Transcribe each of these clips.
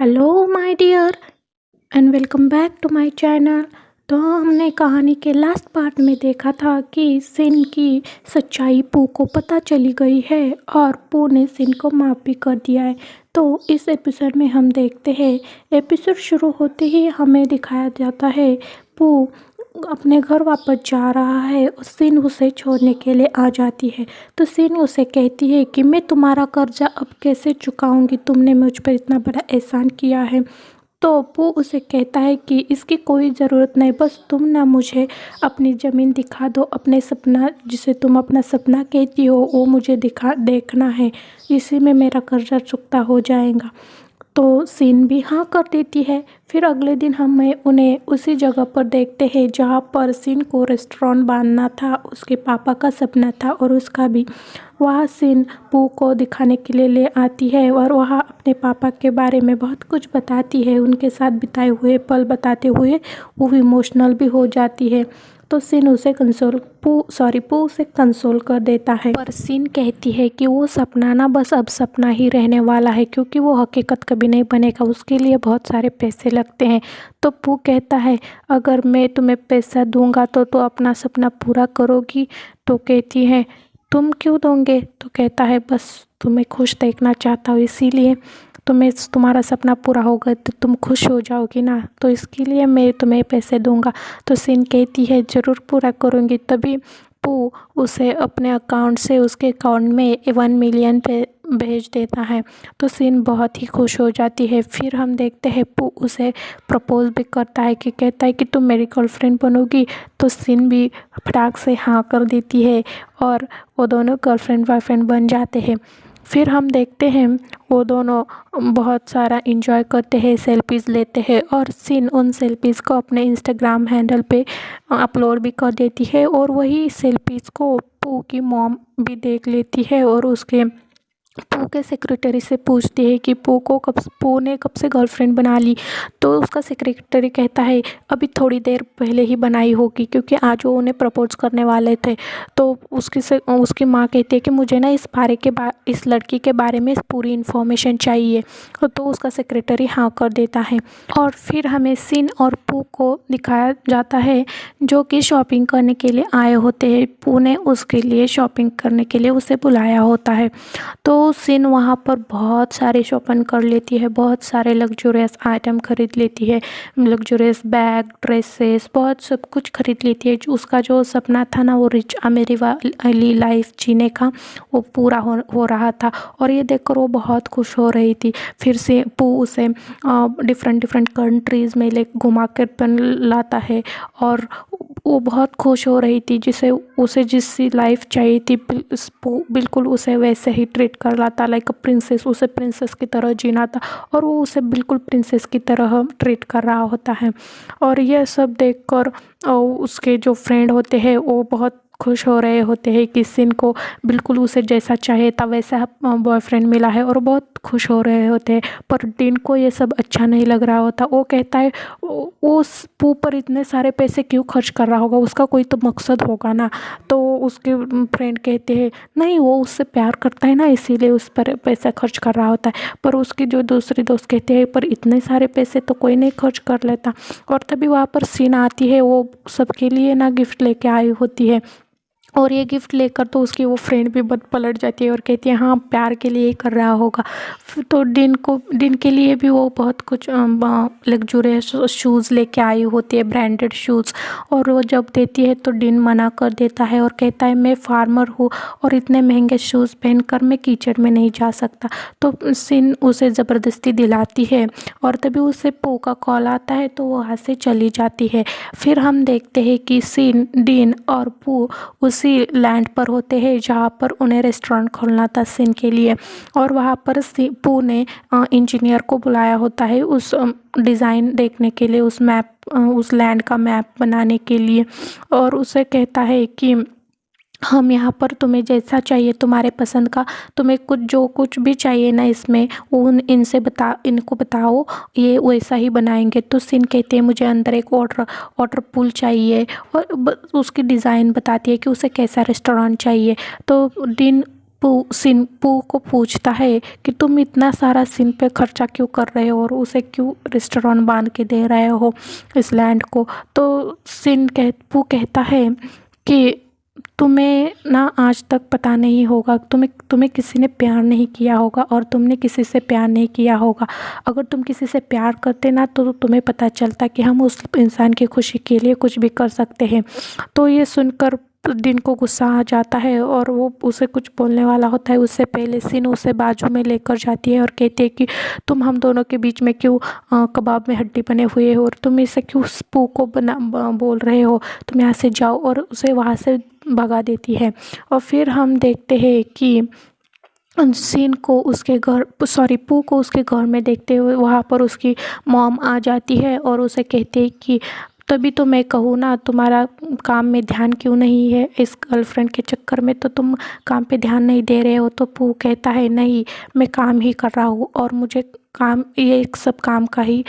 Hello my dear and welcome back to my channel. तो हमने कहानी के लास्ट पार्ट में देखा था कि सिन की सच्चाई पू को पता चली गई है और पू ने सिन को माफ़ भी कर दिया है। तो इस एपिसोड में हम देखते हैं, एपिसोड शुरू होते ही हमें दिखाया जाता है पू अपने घर वापस जा रहा है और सिन उसे छोड़ने के लिए आ जाती है। तो सिन उसे कहती है कि मैं तुम्हारा कर्जा अब कैसे चुकाऊंगी, तुमने मुझ पर इतना बड़ा एहसान किया है। तो पू उसे कहता है कि इसकी कोई ज़रूरत नहीं, बस तुम ना मुझे अपनी ज़मीन दिखा दो, अपने सपना जिसे तुम अपना सपना कहती हो वो मुझे देखना है, इसी में मेरा कर्जा चुकता हो जाएगा। तो सीन भी हाँ कर देती है। फिर अगले दिन हमें उन्हें उसी जगह पर देखते हैं जहाँ पर सीन को रेस्टोरेंट बांधना था, उसके पापा का सपना था और उसका भी। वहाँ सीन पू को दिखाने के लिए ले आती है और वहाँ अपने पापा के बारे में बहुत कुछ बताती है, उनके साथ बिताए हुए पल बताते हुए वो इमोशनल भी हो जाती है। तो सीन उसे पू उसे कंसोल कर देता है, पर सीन कहती है कि वो सपना ना बस अब सपना ही रहने वाला है, क्योंकि वो हकीकत कभी नहीं बनेगा, उसके लिए बहुत सारे पैसे लगते हैं। तो पू कहता है अगर मैं तुम्हें पैसा दूंगा तो अपना सपना पूरा करोगी। तो कहती है तुम क्यों दोगे? तो कहता है बस तुम्हें खुश देखना चाहता हूँ, इसीलिए तुम्हारा सपना पूरा होगा तो तुम खुश हो जाओगी ना, तो इसके लिए मैं तुम्हें पैसे दूंगा। तो सिन कहती है ज़रूर पूरा करूँगी। तभी पू उसे अपने अकाउंट से उसके अकाउंट में 1 मिलियन पे भेज देता है। तो सिन बहुत ही खुश हो जाती है। फिर हम देखते हैं पू उसे प्रपोज भी करता है कि कहता है कि तुम मेरी गर्लफ्रेंड बनोगी। तो सिन भी फटाक से हाँ कर देती है और वो दोनों गर्लफ्रेंड बॉयफ्रेंड बन जाते हैं। फिर हम देखते हैं वो दोनों बहुत सारा इंजॉय करते हैं, सेल्फीज़ लेते हैं और सिन उन सेल्फीज़ को अपने इंस्टाग्राम हैंडल पे अपलोड भी कर देती है और वही सेल्फीज़ को पू की मॉम भी देख लेती है और उसके पू के सेक्रेटरी से पूछती है कि पू ने कब से गर्लफ्रेंड बना ली। तो उसका सेक्रेटरी कहता है अभी थोड़ी देर पहले ही बनाई होगी, क्योंकि आज वो उन्हें प्रपोज करने वाले थे। तो उसकी माँ कहती है कि मुझे ना इस लड़की के बारे में पूरी इन्फॉर्मेशन चाहिए। तो उसका सेक्रेटरी हाँ कर देता है और फिर हमें सिन और पू को दिखाया जाता है जो कि शॉपिंग करने के लिए आए होते हैं। पू ने उसके लिए शॉपिंग करने के लिए उसे बुलाया होता है। तो सिन वहाँ पर बहुत सारे शॉपिंग कर लेती है, बहुत सारे लग्जरियस आइटम खरीद लेती है, लग्जरियस बैग, ड्रेसेस, बहुत सब कुछ खरीद लेती है। उसका जो सपना था ना वो रिच अमीरी वाली लाइफ जीने का, वो पूरा हो रहा था और ये देखकर वो बहुत खुश हो रही थी। फिर से पू उसे डिफरेंट कंट्रीज़ में ले घुमा कर लाता है और वो बहुत खुश हो रही थी, उसे जिससी लाइफ चाहिए थी बिल्कुल उसे वैसे ही ट्रीट कर लाता, लाइक अ प्रिंसेस। उसे प्रिंसेस की तरह जीना था और वो उसे बिल्कुल प्रिंसेस की तरह ट्रीट कर रहा होता है। और यह सब देखकर उसके जो फ्रेंड होते हैं वो बहुत खुश हो रहे होते हैं कि सिन को बिल्कुल उसे जैसा चाहे था वैसा बॉयफ्रेंड मिला है और बहुत खुश हो रहे होते हैं। पर डिन को ये सब अच्छा नहीं लग रहा होता। वो कहता है वो उस पू पर इतने सारे पैसे क्यों खर्च कर रहा होगा, उसका कोई तो मकसद होगा ना। तो उसके फ्रेंड कहते हैं नहीं, वो उससे प्यार करता है ना, इसीलिए उस पर पैसा खर्च कर रहा होता है। पर उसकी जो दूसरी दोस्त कहते हैं पर इतने सारे पैसे तो कोई नहीं खर्च कर लेता। और तभी वहाँ पर सीन आती है, वो सबके लिए ना गिफ्ट लेके आई होती है और ये गिफ्ट लेकर तो उसकी वो फ्रेंड भी बद पलट जाती है और कहती है हाँ प्यार के लिए ही कर रहा होगा। तो डिन के लिए भी वो बहुत कुछ लग्जरियस शूज़ लेके आई होती है, ब्रांडेड शूज़। और वो जब देती है तो डिन मना कर देता है और कहता है मैं फार्मर हूँ और इतने महंगे शूज़ पहनकर मैं कीचड़ में नहीं जा सकता। तो सिन उसे ज़बरदस्ती दिलाती है और तभी उसे पू का कॉल आता है तो वो वहाँ से चली जाती है। फिर हम देखते हैं कि सिन, डिन और पू उसी लैंड पर होते हैं जहाँ पर उन्हें रेस्टोरेंट खोलना था सिन के लिए। और वहाँ पर पू ने इंजीनियर को बुलाया होता है उस डिज़ाइन देखने के लिए, उस लैंड का मैप बनाने के लिए। और उसे कहता है कि हम यहाँ पर तुम्हें जैसा चाहिए तुम्हारे पसंद का, तुम्हें जो कुछ भी चाहिए ना इसमें इनको बताओ, ये वैसा ही बनाएंगे। तो सिन कहते हैं मुझे अंदर एक वाटर पूल चाहिए और उसकी डिज़ाइन बताती है कि उसे कैसा रेस्टोरेंट चाहिए। तो डिन सिन पू को पूछता है कि तुम इतना सारा सिन पे खर्चा क्यों कर रहे हो और उसे क्यों रेस्टोरेंट बांध के दे रहे हो इस लैंड को। तो पू कहता है कि तुम्हें ना आज तक पता नहीं होगा, तुम्हें किसी ने प्यार नहीं किया होगा और तुमने किसी से प्यार नहीं किया होगा। अगर तुम किसी से प्यार करते ना तो तुम्हें पता चलता कि हम उस इंसान की खुशी के लिए कुछ भी कर सकते हैं। तो ये सुनकर दिन को गुस्सा आ जाता है और वो उसे कुछ बोलने वाला होता है, उससे पहले सिन उसे बाजू में लेकर जाती है और कहती है कि तुम हम दोनों के बीच में क्यों कबाब में हड्डी बने हुए हो और तुम इसे क्यों पू को बोल रहे हो, तुम यहाँ से जाओ, और उसे वहाँ से भगा देती है। और फिर हम देखते हैं कि सीन को उसके घर पू को उसके घर में देखते हुए वहाँ पर उसकी मॉम आ जाती है और उसे कहती है कि तभी तो मैं कहूँ ना, तुम्हारा काम में ध्यान क्यों नहीं है, इस गर्लफ्रेंड के चक्कर में तो तुम काम पे ध्यान नहीं दे रहे हो। तो पू कहता है नहीं, मैं काम ही कर रहा हूँ और मुझे काम, ये एक सब काम का ही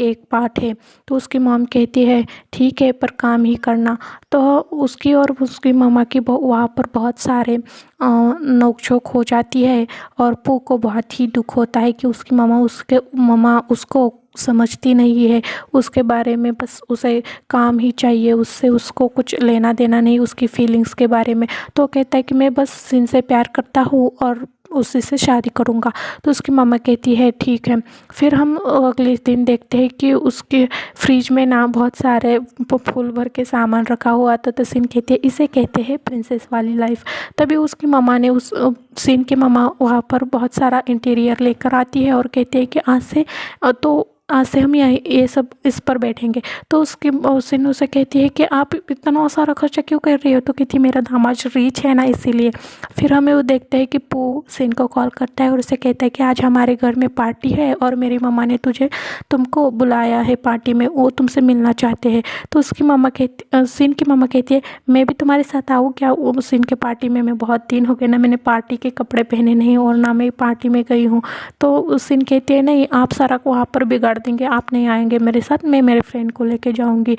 एक पार्ट है। तो उसकी मॉम कहती है ठीक है पर काम ही करना। तो उसकी और उसकी मामा की वहाँ पर बहुत सारे नोक-झोंक हो जाती है और पू को बहुत ही दुख होता है कि उसकी मामा उसको समझती नहीं है, उसके बारे में बस उसे काम ही चाहिए, उससे उसको कुछ लेना देना नहीं उसकी फीलिंग्स के बारे में। तो कहता है कि मैं बस सिन से प्यार करता हूँ और उसी से शादी करूँगा। तो उसकी मामा कहती है ठीक है। फिर हम अगले दिन देखते हैं कि उसके फ्रिज में ना बहुत सारे फूल भर के सामान रखा हुआ था। तो सिन कहती है इसे कहते हैं प्रिंसेस वाली लाइफ। तभी उसकी मामा ने सिन की मामा वहाँ पर बहुत सारा इंटीरियर लेकर आती है और कहती है कि आज से हम ये सब इस पर बैठेंगे। तो सिन उसे कहती है कि आप इतना सारा खर्चा क्यों कर रही हो। तो कहती मेरा दामाद रिच है ना इसीलिए। फिर हमें वो देखते हैं कि पू सिन को कॉल करता है और उसे कहता है कि आज हमारे घर में पार्टी है और मेरी मम्मा ने तुमको बुलाया है पार्टी में, वो तुमसे मिलना चाहते हैं। तो सिन की मम्मा कहती है मैं भी तुम्हारे साथ आऊँ क्या वो सिन के पार्टी में, मैं बहुत दिन हो गए ना मैंने पार्टी के कपड़े पहने नहीं और ना मैं पार्टी में गई हूँ। तो सिन कहती है नहीं, आप सारा वहाँ पर बिगाड़ देंगे, आप नहीं आएंगे मेरे साथ, मैं मेरे फ्रेंड को लेके जाऊंगी।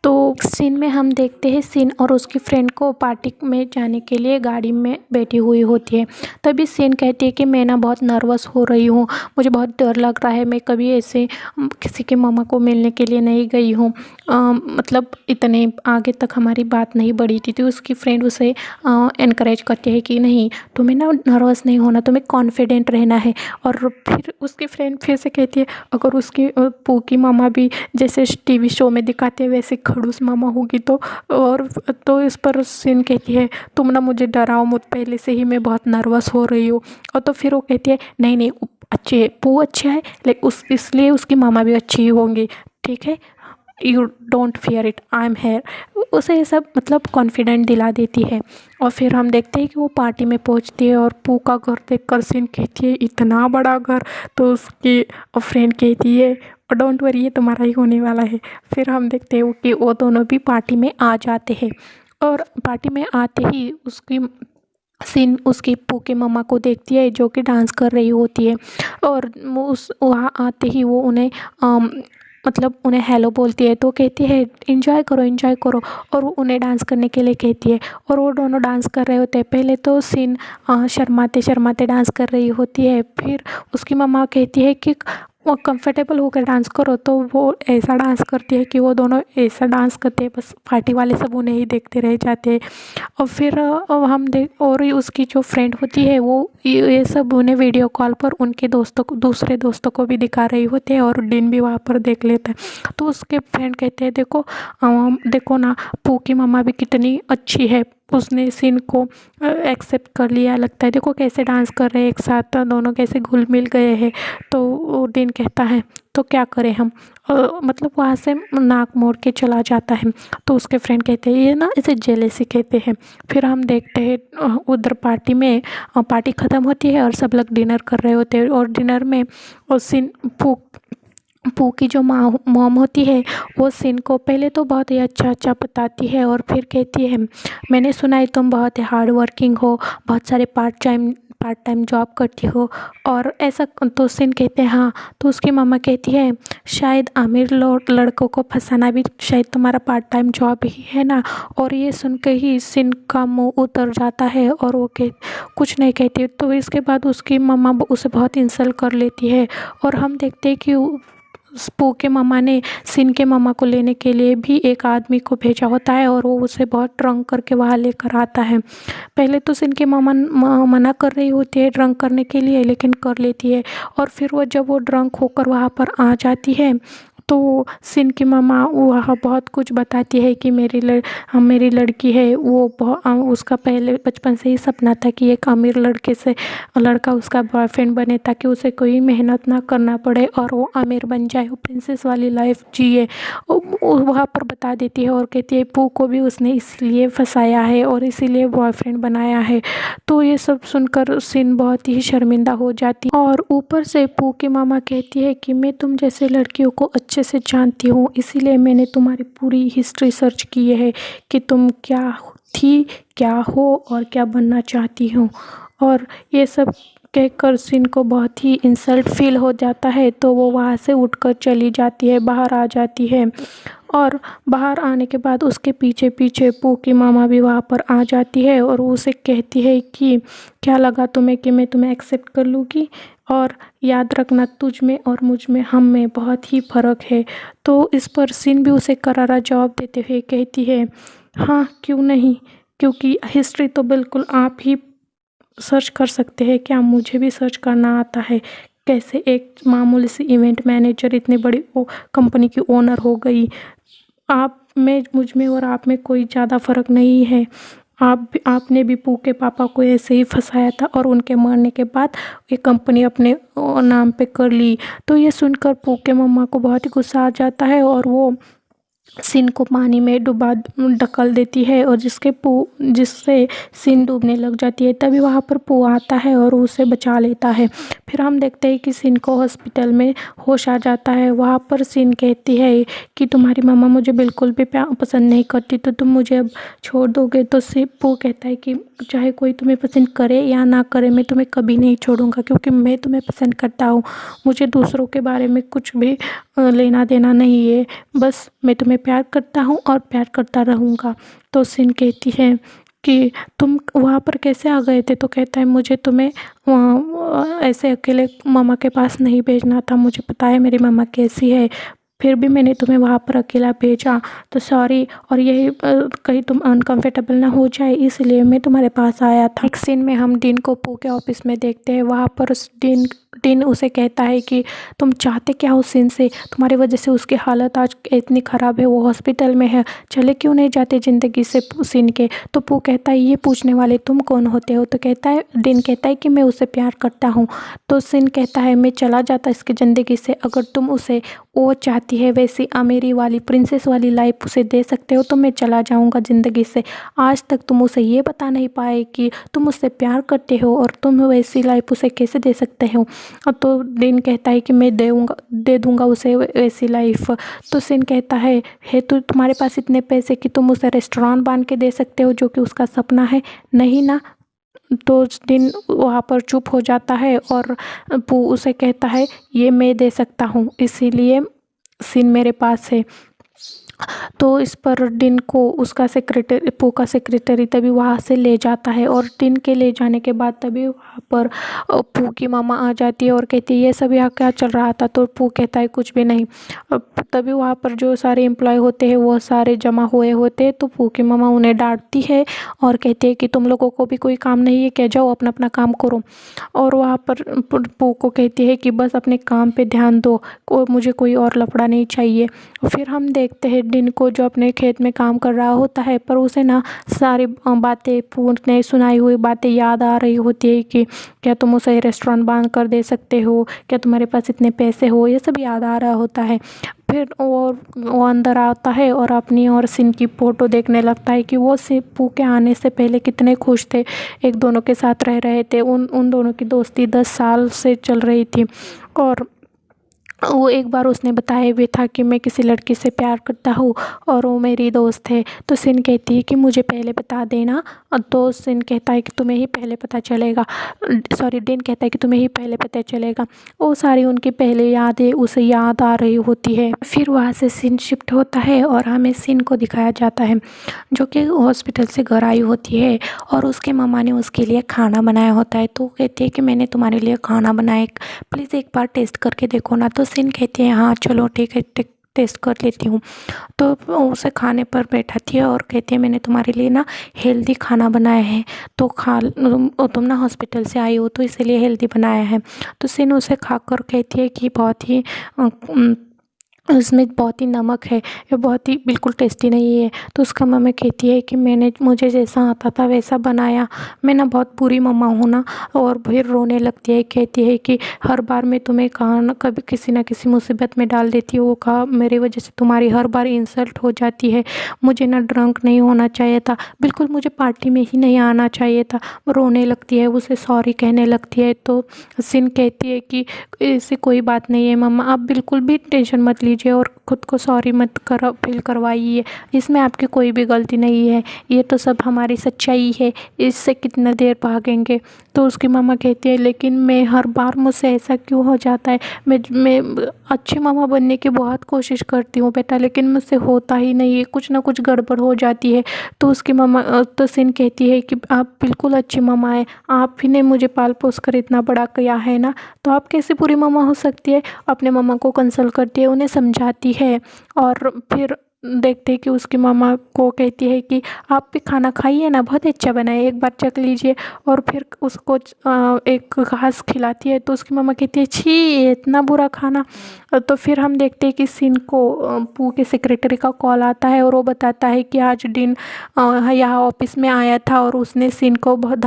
तो सीन में हम देखते हैं सिन और उसकी फ्रेंड को पार्टी में जाने के लिए गाड़ी में बैठी हुई होती है। तभी सिन कहती है कि मैं ना बहुत नर्वस हो रही हूँ, मुझे बहुत डर लग रहा है, मैं कभी ऐसे किसी के मामा को मिलने के लिए नहीं गई हूँ, मतलब इतने आगे तक हमारी बात नहीं बढ़ी थी। तो उसकी फ्रेंड उसे इनकरेज करती है कि नहीं, तुम्हें ना नर्वस नहीं होना, तुम्हें कॉन्फिडेंट रहना है। और फिर उसकी फ्रेंड फिर से कहती है अगर उसकी पू की मामा भी जैसे टीवी शो में दिखाते हैं वैसे खड़ूस मामा होगी तो इस पर सिन कहती है तुम ना मुझे डराओ मत, पहले से ही मैं बहुत नर्वस हो रही हूँ। और तो फिर वो कहती है नहीं नहीं, अच्छे पू अच्छा है लेकिन इसलिए उसकी मामा भी अच्छी ही होंगी, ठीक है, you don't fear it, I am here. उसे ये सब मतलब कॉन्फिडेंट दिला देती है। और फिर हम देखते हैं कि वो पार्टी में पहुंचती है और पू का घर देखकर सिन कहती है इतना बड़ा घर। तो उसकी फ्रेंड कहती है डोंट वरी, ये तुम्हारा ही होने वाला है। फिर हम देखते हैं कि वो दोनों भी पार्टी में आ जाते हैं और पार्टी में आते ही सिन उसकी पू के मम्मा को देखती है जो कि डांस कर रही होती है और वहाँ आते ही वो मतलब उन्हें हेलो बोलती है। तो कहती है एंजॉय करो और वो उन्हें डांस करने के लिए कहती है और वो दोनों डांस कर रहे होते हैं। पहले तो सिन शर्माते शर्माते डांस कर रही होती है, फिर उसकी मम्मा कहती है कि वो कंफर्टेबल होकर डांस करो, तो वो ऐसा डांस करती है कि वो दोनों ऐसा डांस करते हैं बस पार्टी वाले सब उन्हें ही देखते रह जाते हैं। और फिर और उसकी जो फ्रेंड होती है वो ये सब उन्हें वीडियो कॉल पर उनके दूसरे दोस्तों को भी दिखा रही होती है और डिन भी वहाँ पर देख लेता है। तो उसके फ्रेंड कहते हैं देखो ना पू की मम्मा भी कितनी अच्छी है, उसने सिन को एक्सेप्ट कर लिया, लगता है देखो कैसे डांस कर रहे हैं एक साथ, दोनों कैसे घुल मिल गए हैं। तो वो डिन कहता है तो क्या करें हम, मतलब वहाँ से नाक मोड़ के चला जाता है। तो उसके फ्रेंड कहते हैं ये ना इसे जेलेसी कहते हैं। फिर हम देखते हैं उधर पार्टी ख़त्म होती है और सब लोग डिनर कर रहे होते हैं और डिनर में सिन पू की जो मॉम होती है वो सिन को पहले तो बहुत ही अच्छा बताती है और फिर कहती है मैंने सुना है तुम बहुत ही हार्ड वर्किंग हो, बहुत सारे पार्ट टाइम जॉब करती हो? और ऐसा तो सिन कहते हैं हाँ। तो उसकी मम्मा कहती है शायद अमीर लड़कों को फंसाना भी शायद तुम्हारा पार्ट टाइम जॉब ही है ना। और ये सुन के ही सिन का मुंह उतर जाता है और वो कुछ नहीं कहती। तो इसके बाद उसकी मम्मा उसे बहुत इंसल्ट कर लेती है और हम देखते हैं कि पू के मम्मा ने सिन के मम्मा को लेने के लिए भी एक आदमी को भेजा होता है और वो उसे बहुत ड्रंक करके वहाँ लेकर आता है। पहले तो सिन की मम्मा मना कर रही होती है ड्रंक करने के लिए, लेकिन कर लेती है। और फिर वो जब वो ड्रंक होकर वहाँ पर आ जाती है तो सिन की मम्मा वह बहुत कुछ बताती है कि मेरी लड़की है वो उसका पहले बचपन से ही सपना था कि एक अमीर लड़का उसका बॉयफ्रेंड बने ताकि उसे कोई मेहनत ना करना पड़े और वो अमीर बन जाए, वो प्रिंसेस वाली लाइफ जिए। वहाँ पर बता देती है और कहती है पू को भी उसने इसलिए फंसाया है और इसीलिए बॉयफ्रेंड बनाया है। तो ये सब सुनकर सिन बहुत ही शर्मिंदा हो जाती है। और ऊपर से पू की मामा कहती है कि मैं तुम जैसे लड़कियों को अच्छे से जानती हूँ, इसीलिए मैंने तुम्हारी पूरी हिस्ट्री सर्च की है कि तुम क्या थी, क्या हो और क्या बनना चाहती हो। और ये सब कहकर सिन को बहुत ही इंसल्ट फील हो जाता है। तो वो वहाँ से उठकर चली जाती है, बाहर आ जाती है। और बाहर आने के बाद उसके पीछे पीछे पू की मामा भी वहाँ पर आ जाती है और उसे कहती है कि क्या लगा तुम्हें कि मैं तुम्हें एक्सेप्ट कर लूँगी, और याद रखना तुझ में और मुझ में हम में बहुत ही फ़र्क है। तो इस पर सिन भी उसे करारा जवाब देते हुए कहती है हाँ क्यों नहीं, क्योंकि हिस्ट्री तो बिल्कुल आप ही सर्च कर सकते हैं, क्या मुझे भी सर्च करना आता है? कैसे एक मामूली सी इवेंट मैनेजर इतनी बड़ी कंपनी की ओनर हो गई। मुझ में और आप में कोई ज़्यादा फ़र्क नहीं है। आपने भी पू के पापा को ऐसे ही फंसाया था और उनके मरने के बाद ये कंपनी अपने नाम पे कर ली। तो ये सुनकर पू के मम्मा को बहुत ही गुस्सा आ जाता है और वो सिन को पानी में ढकल देती है और जिससे सिन डूबने लग जाती है। तभी वहाँ पर पू आता है और उसे बचा लेता है। फिर हम देखते हैं कि सिन को हॉस्पिटल में होश आ जाता है। वहाँ पर सिन कहती है कि तुम्हारी मम्मा मुझे बिल्कुल भी पसंद नहीं करती, तो तुम मुझे अब छोड़ दोगे? तो पू कहता है कि चाहे कोई तुम्हें पसंद करे या ना करे, मैं तुम्हें कभी नहीं छोड़ूंगा, क्योंकि मैं तुम्हें पसंद करता हूँ। मुझे दूसरों के बारे में कुछ भी लेना देना नहीं है, बस मैं तुम्हें प्यार करता हूँ और प्यार करता रहूँगा। तो सिन कहती है कि तुम वहाँ पर कैसे आ गए थे? तो कहता है मुझे तुम्हें ऐसे अकेले मम्मा के पास नहीं भेजना था, मुझे पता है मेरी मम्मा कैसी है, फिर भी मैंने तुम्हें वहाँ पर अकेला भेजा, तो सॉरी। और यही कहीं तुम अनकंफर्टेबल ना हो जाए इसलिए मैं तुम्हारे पास आया था। एक सीन में हम डिन को पू के ऑफिस में देखते हैं। वहाँ पर डिन उसे कहता है कि तुम चाहते क्या हो सिन से, तुम्हारी वजह से उसकी हालत आज इतनी ख़राब है, वो हॉस्पिटल में है, चले क्यों नहीं जाते ज़िंदगी से सिन के? तो पू कहता है ये पूछने वाले तुम कौन होते हो? तो डिन कहता है कि मैं उसे प्यार करता हूँ। तो सिन कहता है मैं चला जाता इसकी ज़िंदगी से, अगर तुम उसे वो चाहती है वैसी अमीरी वाली प्रिंसेस वाली लाइफ उसे दे सकते हो तो मैं चला जाऊंगा ज़िंदगी से। आज तक तुम उसे ये बता नहीं पाए कि तुम उससे प्यार करते हो और तुम वैसी लाइफ उसे कैसे दे सकते हो। तो डिन कहता है कि मैं दे दूंगा उसे वैसी लाइफ। तो सिन कहता है तो तुम्हारे पास इतने पैसे कि तुम उसे रेस्टोरेंट बांध के दे सकते हो जो कि उसका सपना है, नहीं ना? तो दिन वहाँ पर चुप हो जाता है और पू उसे कहता है ये मैं दे सकता हूँ, इसीलिए सिन मेरे पास है। तो इस पर डिन को उसका सेक्रेटरी पू का सेक्रेटरी तभी वहाँ से ले जाता है और डिन के ले जाने के बाद तभी वहाँ पर पू की मामा आ जाती है और कहती है ये सब यहाँ क्या चल रहा था? तो पू कहता है कुछ भी नहीं। तभी वहाँ पर जो सारे एम्प्लॉय होते हैं वो सारे जमा हुए होते हैं। तो पू की मामा उन्हें डांटती है और कहती है कि तुम लोगों को भी कोई काम नहीं है क्या, जाओ अपना अपना काम करो। और वहाँ पर पू को कहती है कि बस अपने काम पे ध्यान दो, मुझे कोई और लफड़ा नहीं चाहिए। फिर हम देखते हैं डिन को जो अपने खेत में काम कर रहा होता है, पर उसे ना सारी बातें पूरी सुनाई हुई बातें याद आ रही होती है कि क्या तुम उसे रेस्टोरेंट बांध कर दे सकते हो, क्या तुम्हारे पास इतने पैसे हो, ये सब याद आ रहा होता है। फिर वो अंदर आता है और अपनी और सिन की फ़ोटो देखने लगता है कि वो पू के आने से पहले कितने खुश थे, एक दोनों के साथ रह रहे थे। उन दोनों की दोस्ती 10 साल से चल रही थी और वो एक बार उसने बताया भी था कि मैं किसी लड़की से प्यार करता हूँ और वो मेरी दोस्त है। तो सिन कहती है कि मुझे पहले बता देना। तो सिन कहता है कि तुम्हें ही पहले पता चलेगा, सॉरी डिन कहता है कि तुम्हें ही पहले पता चलेगा। वो सारी उनकी पहले यादें उसे याद आ रही होती है। फिर वहाँ से सिन शिफ्ट होता है और हमें सिन को दिखाया जाता है जो कि हॉस्पिटल से घर आई होती है और उसके मम्मा ने उसके लिए खाना बनाया होता है। तो वो कहती है कि मैंने तुम्हारे लिए खाना बनाया, प्लीज़ एक बार टेस्ट करके देखो ना। तो सिन कहती है हाँ चलो ठीक है, टेस्ट कर लेती हूँ। तो उसे खाने पर बैठाती है और कहती है मैंने तुम्हारे लिए ना हेल्दी खाना बनाया है, तो खा तुम ना हॉस्पिटल से आई हो तो इसलिए हेल्दी बनाया है। तो सिन उसे खाकर कहती है कि बहुत ही उसमें बहुत ही नमक है, ये बहुत ही बिल्कुल टेस्टी नहीं है। तो उसका मम्मी कहती है कि मुझे जैसा आता था वैसा बनाया, मैं ना बहुत बुरी मम्मा हूँ ना। और फिर रोने लगती है, कहती है कि हर बार मैं तुम्हें कहाँ न कभी किसी ना किसी मुसीबत में डाल देती हूँ, वो कहा मेरी वजह से तुम्हारी हर बार इंसल्ट हो जाती है। मुझे ना ड्रंक नहीं होना चाहिए था, बिल्कुल मुझे पार्टी में ही नहीं आना चाहिए था। वो रोने लगती है, उसे सॉरी कहने लगती है। तो सिन कहती है कि ऐसी कोई बात नहीं है मम्मा, आप बिल्कुल भी टेंशन मत लीजिए और ख़ुद को सॉरी मत फील करवाइए, इसमें आपकी कोई भी गलती नहीं है, ये तो सब हमारी सच्चाई है, इससे कितना देर भागेंगे। तो उसकी मम्मा कहती है लेकिन मैं हर बार मुझसे ऐसा क्यों हो जाता है, मैं अच्छी मामा बनने की बहुत कोशिश करती हूँ बेटा, लेकिन मुझसे होता ही नहीं है, कुछ ना कुछ गड़बड़ हो जाती है। तो उसकी मम्मा तो सिन कहती है कि आप बिल्कुल अच्छी मामा है, आप ही ने मुझे पाल पोस कर इतना बड़ा किया है ना, तो आप कैसे बुरी मामा हो सकती है। अपने मामा को कंसल्ट करती है, उन्हें समझाती है और फिर देखते हैं कि उसकी मामा को कहती है कि आप भी खाना खाइए ना, बहुत अच्छा बना है, एक बार चख लीजिए। और फिर उसको एक घास खिलाती है। तो उसकी मामा कहती है छी ये इतना बुरा खाना। तो फिर हम देखते हैं कि सिन को पू के सेक्रेटरी का कॉल आता है और वो बताता है कि आज डिन यहाँ ऑफिस में आया था और उसने सिन को बहुत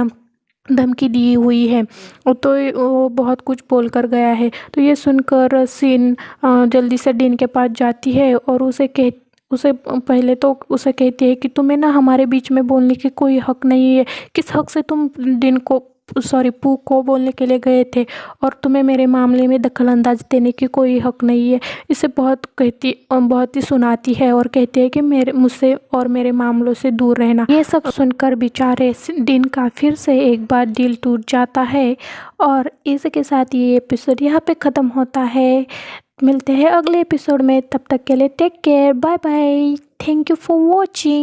धमकी दी हुई है, तो वो बहुत कुछ बोल कर गया है। तो ये सुनकर सिन जल्दी से डिन के पास जाती है और उसे पहले तो उसे कहती है कि तुम्हें ना हमारे बीच में बोलने की कोई हक नहीं है, किस हक से तुम डिन को पू को बोलने के लिए गए थे, और तुम्हें मेरे मामले में दखलंदाजी देने की कोई हक नहीं है। इसे बहुत ही सुनाती है और कहती है कि मेरे मुझसे और मेरे मामलों से दूर रहना। ये सब सुनकर बेचारे डिन का फिर से एक बार दिल टूट जाता है और इसी के साथ ये एपिसोड यहाँ पे ख़त्म होता है। मिलते हैं अगले एपिसोड में, तब तक के लिए take care, bye bye, thank you for watching.